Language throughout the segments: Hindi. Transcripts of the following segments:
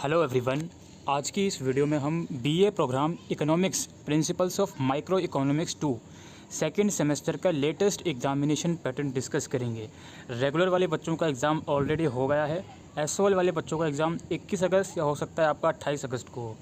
Hello everyone. आज की इस वीडियो में हम BA programme economics principles of micro economics 2 second semester का लेटेस्ट एग्जामिनेशन पैटर्न डिस्कस करेंगे। रेगुलर वाले बच्चों का एग्ज़ाम ऑलरेडी हो गया है। एसओएल वाले बच्चों का एग्ज़ाम 21 अगस्त या हो सकता है आपका 28 अगस्त को हो।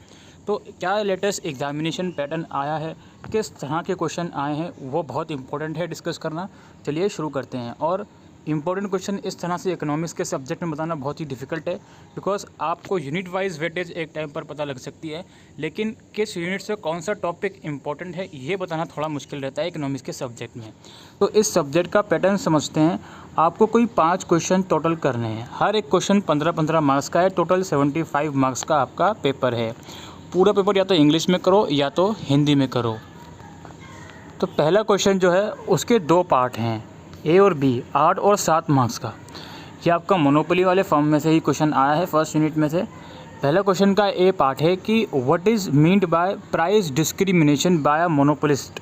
तो क्या लेटेस्ट एग्जामिनेशन पैटर्न आया है, किस तरह के क्वेश्चन आए हैं, वो बहुत इंपॉर्टेंट है डिस्कस करना। चलिए शुरू करते हैं। और इंपॉर्टेंट क्वेश्चन इस तरह से इकोनॉमिक्स के सब्जेक्ट में बताना बहुत ही डिफिकल्ट है, बिकॉज आपको यूनिट वाइज वेटेज एक टाइम पर पता लग सकती है, लेकिन किस यूनिट से कौन सा टॉपिक इंपॉर्टेंट है ये बताना थोड़ा मुश्किल रहता है इकोनॉमिक्स के सब्जेक्ट में। तो इस सब्जेक्ट का पैटर्न समझते हैं। आपको कोई 5 क्वेश्चन टोटल करने हैं। हर एक क्वेश्चन 15-15 मार्क्स का है। टोटल 75 मार्क्स का आपका पेपर है। पूरा पेपर या तो इंग्लिश में करो या तो हिंदी में करो। तो पहला क्वेश्चन जो है उसके 2 पार्ट हैं, ए और बी, 8 और 7 मार्क्स का। ये आपका मोनोपोली वाले फॉर्म में से ही क्वेश्चन आया है, फर्स्ट यूनिट में से। पहला क्वेश्चन का ए पार्ट है कि what is meant by price discrimination by a monopolist.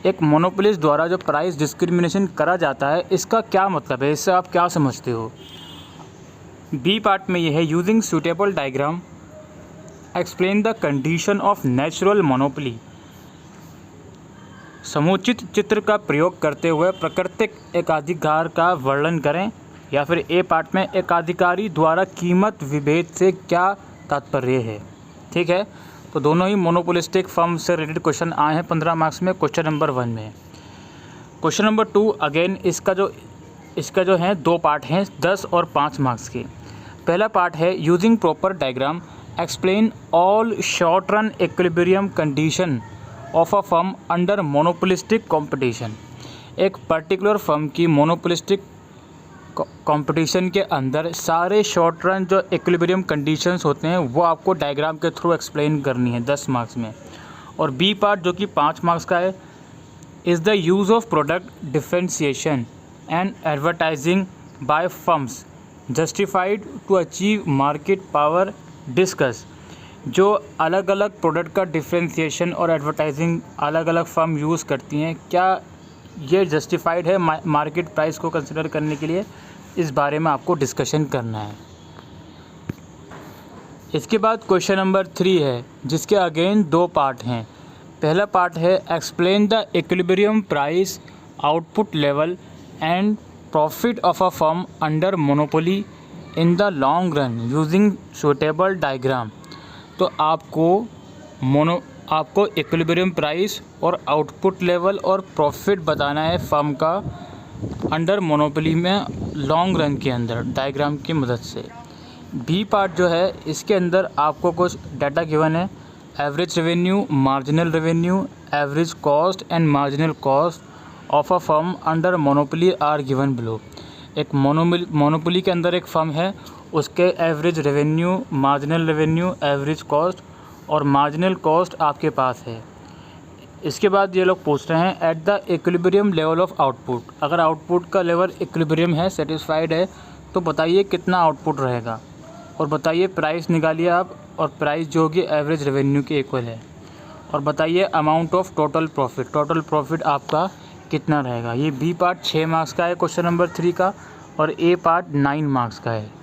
एक मोनोपोलिस्ट द्वारा जो प्राइस डिस्क्रिमिनेशन करा जाता है, इसका क्या मतलब है, इससे आप क्या समझते हो। बी पार्ट में ये है using suitable diagram explain the condition of natural monopoly. समुचित चित्र का प्रयोग करते हुए प्राकृतिक एकाधिकार का वर्णन करें। या फिर ए पार्ट में एकाधिकारी द्वारा कीमत विभेद से क्या तात्पर्य है। ठीक है, तो दोनों ही मोनोपोलिस्टिक फर्म से रिलेटेड क्वेश्चन आए हैं 15 मार्क्स में, क्वेश्चन नंबर 1 में। क्वेश्चन नंबर 2 अगेन इसका जो है 2 पार्ट हैं, 10 और 5 मार्क्स के। पहला पार्ट है using proper diagram explain all short run equilibrium condition of a firm under monopolistic competition. एक पर्टिकुलर फर्म की मोनोपोलिस्टिक कंपटीशन के अंदर सारे शॉर्ट रन जो इक्विलिब्रियम कंडीशंस होते हैं वो आपको डायग्राम के थ्रू एक्सप्लेन करनी है 10 मार्क्स में। और बी पार्ट जो कि 5 मार्क्स का है, is the use of product differentiation and advertising by firms justified to achieve market power discuss. जो अलग अलग प्रोडक्ट का डिफरेंशिएशन और एडवर्टाइजिंग अलग अलग फर्म यूज़ करती हैं, क्या ये जस्टिफाइड है मार्केट प्राइस को कंसिडर करने के लिए, इस बारे में आपको डिस्कशन करना है। इसके बाद क्वेश्चन नंबर 3 है, जिसके अगेन 2 पार्ट हैं। पहला पार्ट है explain the equilibrium price output level and profit of a firm under monopoly in the long run using suitable diagram. तो आपको इक्विलिब्रियम प्राइस और आउटपुट लेवल और प्रॉफिट बताना है फर्म का अंडर मोनोपोली में लॉन्ग रन के अंदर डायग्राम की मदद से। बी पार्ट जो है इसके अंदर आपको कुछ डाटा गिवन है। Average revenue, marginal revenue, average cost and marginal cost of a firm under monopoly are given below. एक मोनोपोली के अंदर एक फर्म है, उसके average revenue, marginal revenue, average cost और मार्जिनल कॉस्ट आपके पास है। इसके बाद ये लोग पूछ रहे हैं at the equilibrium level of output. अगर आउटपुट का लेवल इक्विलिब्रियम है, सेटिस्फाइड है, तो बताइए कितना आउटपुट रहेगा। और बताइए प्राइस निकालिए आप, और प्राइस जो होगी एवरेज रेवेन्यू के इक्वल है। और बताइए amount of total profit, total profit आपका कितना रहेगा। ये बी पार्ट 6 मार्क्स का है क्वेश्चन नंबर 3 का, और ए पार्ट 9 मार्क्स का है।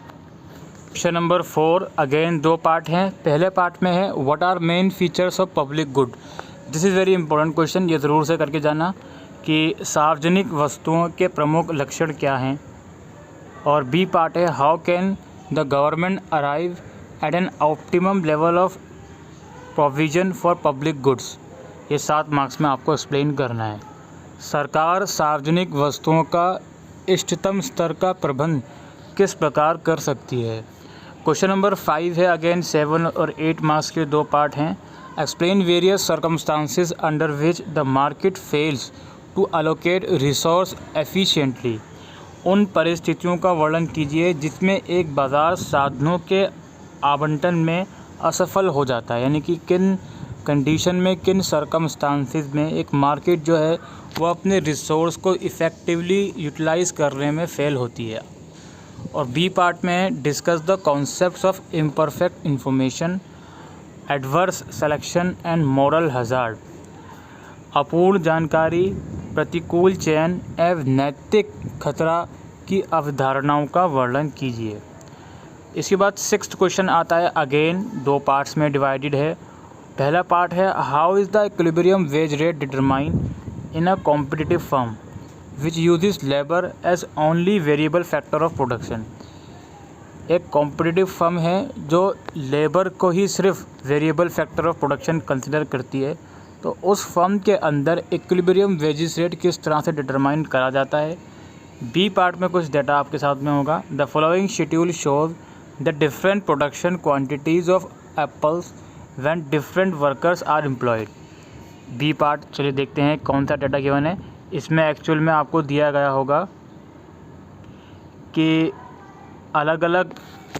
क्वेश्चन नंबर 4 अगेन 2 पार्ट हैं। पहले पार्ट में है what are main features of public good. This is very important question, ये ज़रूर से करके जाना कि सार्वजनिक वस्तुओं के प्रमुख लक्षण क्या हैं। और बी पार्ट है how can the government arrive at an optimum level of provision for public goods. ये 7 मार्क्स में आपको एक्सप्लेन करना है। सरकार सार्वजनिक वस्तुओं का इष्टतम स्तर का प्रबंध किस प्रकार कर सकती है। क्वेश्चन नंबर 5 है, अगेन 7 और 8 मार्क्स के 2 पार्ट हैं। Explain various circumstances under which the market fails to allocate resource efficiently. उन परिस्थितियों का वर्णन कीजिए जिसमें एक बाज़ार साधनों के आवंटन में असफल हो जाता है। यानी कि किन कंडीशन में, किन सर्कमस्टांसेस में एक मार्केट जो है वो अपने रिसोर्स को इफ़ेक्टिवली यूटिलाइज़ करने में फेल होती है। और बी पार्ट में discuss the concepts of imperfect information, adverse selection and moral hazard. अपूर्ण जानकारी, प्रतिकूल चयन एवं नैतिक खतरा की अवधारणाओं का वर्णन कीजिए। इसके बाद 6th क्वेश्चन आता है, अगेन 2 पार्ट्स में डिवाइडेड है। पहला पार्ट है, how is the equilibrium wage rate determine in a competitive firm which uses labour as only variable factor of production. एक कॉम्पिटिटिव फर्म है जो लेबर को ही सिर्फ variable factor of production consider करती है, तो उस फर्म के अंदर इक्विलिब्रियम वेजेस रेट किस तरह से डिटरमाइन करा जाता है। बी पार्ट में कुछ डाटा आपके साथ में होगा। The following schedule shows the different production quantities of apples when different workers are employed. B part चलिए देखते हैं कौन सा डाटा गिवन है। इसमें एक्चुअल में आपको दिया गया होगा कि अलग अलग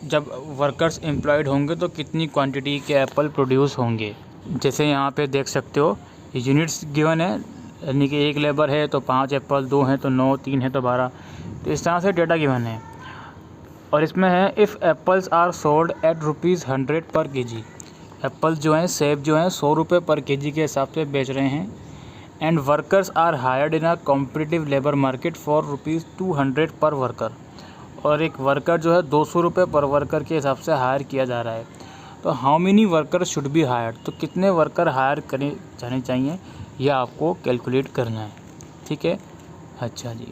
जब वर्कर्स एम्प्लॉयड होंगे तो कितनी क्वांटिटी के एप्पल प्रोड्यूस होंगे। जैसे यहाँ पे देख सकते हो यूनिट्स गिवन है, यानी कि 1 लेबर है तो 5 एप्पल, 2 हैं तो 9, 3 है तो 12। तो इस तरह से डेटा गिवन है। और इसमें है if apples are sold at ₹100 per KG. Apples जो हैं, सेब जो हैं 100 रुपये पर केजी के हिसाब से बेच रहे हैं। And workers are hired in a competitive labour market for ₹200 per worker. और एक वर्कर जो है 200 रुपये पर वर्कर के हिसाब से हायर किया जा रहा है। तो how many worker should be hired, तो कितने वर्कर हायर करे जाने चाहिए यह आपको कैलकुलेट करना है। ठीक है, अच्छा जी,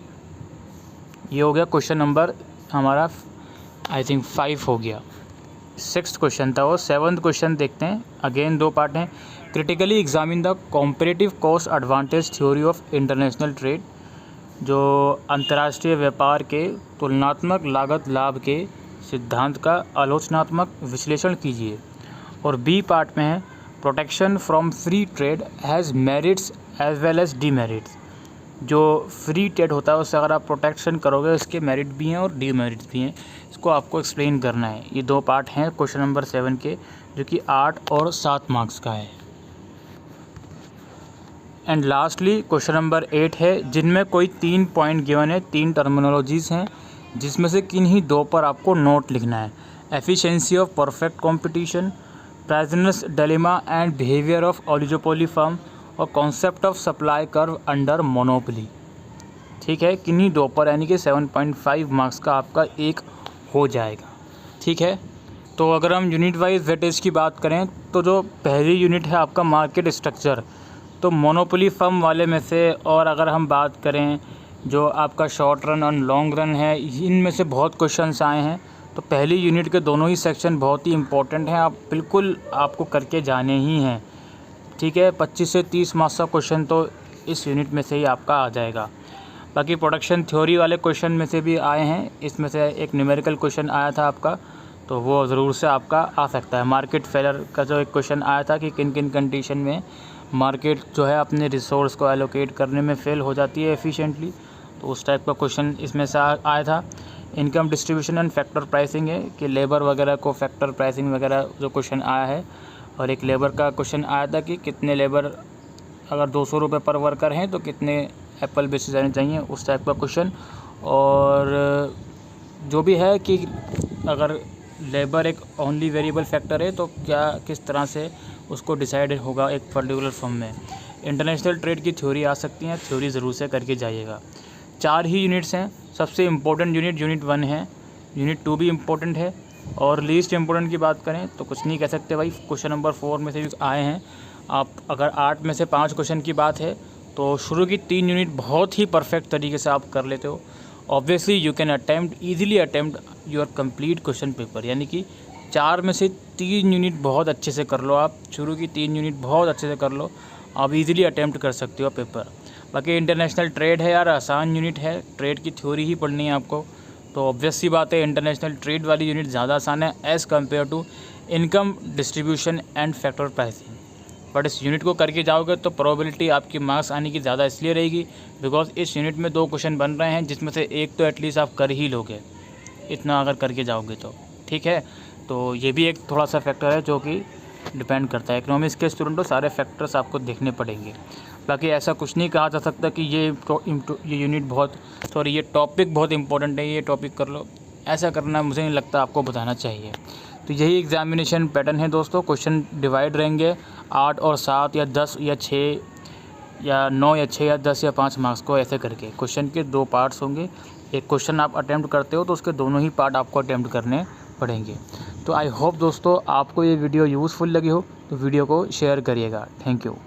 ये हो गया क्वेश्चन नंबर हमारा आई थिंक 5 हो गया। 6th क्वेश्चन था वो। 7th क्वेश्चन देखते हैं, अगेन 2 पार्ट हैं। Critically examine the comparative cost advantage theory of international trade. जो अंतर्राष्ट्रीय व्यापार के तुलनात्मक लागत लाभ के सिद्धांत का आलोचनात्मक विश्लेषण कीजिए। और बी पार्ट में है, protection from free trade has merits as well as demerits. जो फ्री ट्रेड होता है उससे अगर आप प्रोटेक्शन करोगे उसके मेरिट भी हैं और डीमेरिट्स भी हैं, इसको आपको एक्सप्लेन करना है। ये 2 पार्ट हैं क्वेश्चन नंबर 7 के, जो कि 8 और 7 मार्क्स का है। एंड लास्टली क्वेश्चन नंबर 8 है, जिनमें कोई 3 पॉइंट गिवन है, 3 टर्मिनोलॉजीज़ हैं, जिसमें से किन्हीं 2 पर आपको नोट लिखना है। Efficiency of perfect competition, prisoners dilemma and behaviour of oligopoly firm, और concept of supply curve under monopoly. ठीक है, किन्हीं 2 पर, यानी कि 7.5 मार्क्स का आपका एक हो जाएगा। ठीक है, तो अगर हम यूनिट वाइज वेटेज की बात करें तो जो पहली यूनिट है आपका मार्केट स्ट्रक्चर, तो मोनोपोली फर्म वाले में से, और अगर हम बात करें जो आपका शॉर्ट रन और लॉन्ग रन है, इनमें से बहुत क्वेश्चंस आए हैं। तो पहली यूनिट के दोनों ही सेक्शन बहुत ही इंपॉर्टेंट हैं, आप बिल्कुल आपको करके जाने ही हैं। ठीक है, 25 से 30 मार्क्स का क्वेश्चन तो इस यूनिट में से ही आपका आ जाएगा। बाकी प्रोडक्शन थ्योरी वाले क्वेश्चन में से भी आए हैं, इसमें से एक न्यूमेरिकल क्वेश्चन आया था आपका, तो वो ज़रूर से आपका आ सकता है। मार्केट फेलर का जो एक क्वेश्चन आया था कि किन किन कंडीशन में मार्केट जो है अपने रिसोर्स को एलोकेट करने में फेल हो जाती है एफिशिएंटली, तो उस टाइप का क्वेश्चन इसमें से आया था। Income distribution and factor pricing है कि लेबर वगैरह को फैक्टर प्राइसिंग वगैरह जो क्वेश्चन आया है। और एक लेबर का क्वेश्चन आया था कि कितने लेबर अगर 200 रुपये पर वर्कर हैं तो कितने एप्पल बेचे जाने चाहिए, उस टाइप का क्वेश्चन। और जो भी है कि अगर लेबर एक ओनली वेरिएबल फैक्टर है तो क्या किस तरह से उसको डिसाइड होगा एक पर्टिकुलर फर्म में। इंटरनेशनल ट्रेड की थ्योरी आ सकती है, थ्योरी ज़रूर से करके जाइएगा। 4 ही यूनिट्स हैं, सबसे इम्पोर्टेंट यूनिट 1 है, यूनिट 2 भी इम्पोर्टेंट है, और लीस्ट इम्पोर्टेंट की बात करें तो कुछ नहीं कह सकते भाई। क्वेश्चन नंबर 4 में से भी आए हैं। आप अगर 8 में से 5 क्वेश्चन की बात है तो शुरू की 3 यूनिट बहुत ही परफेक्ट तरीके से आप कर लेते हो। Obviously you can attempt easily attempt your complete question paper, यानी कि 4 में से 3 यूनिट बहुत अच्छे से कर लो आप, शुरू की 3 यूनिट बहुत अच्छे से कर लो, आप इजीली अटेम्प्ट कर सकते हो पेपर। बाकी इंटरनेशनल ट्रेड है यार, आसान यूनिट है, ट्रेड की थ्योरी ही पढ़नी है आपको, तो ऑब्वियस सी बात है इंटरनेशनल ट्रेड वाली यूनिट ज़्यादा आसान है as compare to income distribution and factor pricing. But इस यूनिट को करके जाओगे तो प्रोबेबिलिटी आपकी मार्क्स आने की ज़्यादा इसलिए रहेगी बिकॉज इस यूनिट में 2 क्वेश्चन बन रहे हैं जिसमें से एक तो एटलीस्ट आप कर ही लोगे, इतना अगर करके जाओगे तो। ठीक है, तो ये भी एक थोड़ा सा फैक्टर है जो कि डिपेंड करता है। इकोनॉमिक्स के स्टूडेंट हो, सारे फैक्टर्स आपको देखने पड़ेंगे। बाकी ऐसा कुछ नहीं कहा जा सकता कि ये यूनिट बहुत ये टॉपिक बहुत इंपॉर्टेंट है, ये टॉपिक कर लो, ऐसा करना मुझे नहीं लगता आपको बताना चाहिए। तो यही एग्जामिनेशन पैटर्न है दोस्तों। क्वेश्चन डिवाइड रहेंगे 8 और 7 या 10 या 6 या 9 या 6 या 10 या 5 मार्क्स को, ऐसे करके क्वेश्चन के 2 पार्ट्स होंगे। एक क्वेश्चन आप अटैम्प्ट करते हो तो उसके दोनों ही पार्ट आपको अटैम्प्ट करने बढ़ेंगे। तो आई होप दोस्तों आपको ये वीडियो यूज़फुल लगी हो, तो वीडियो को शेयर करिएगा। Thank you.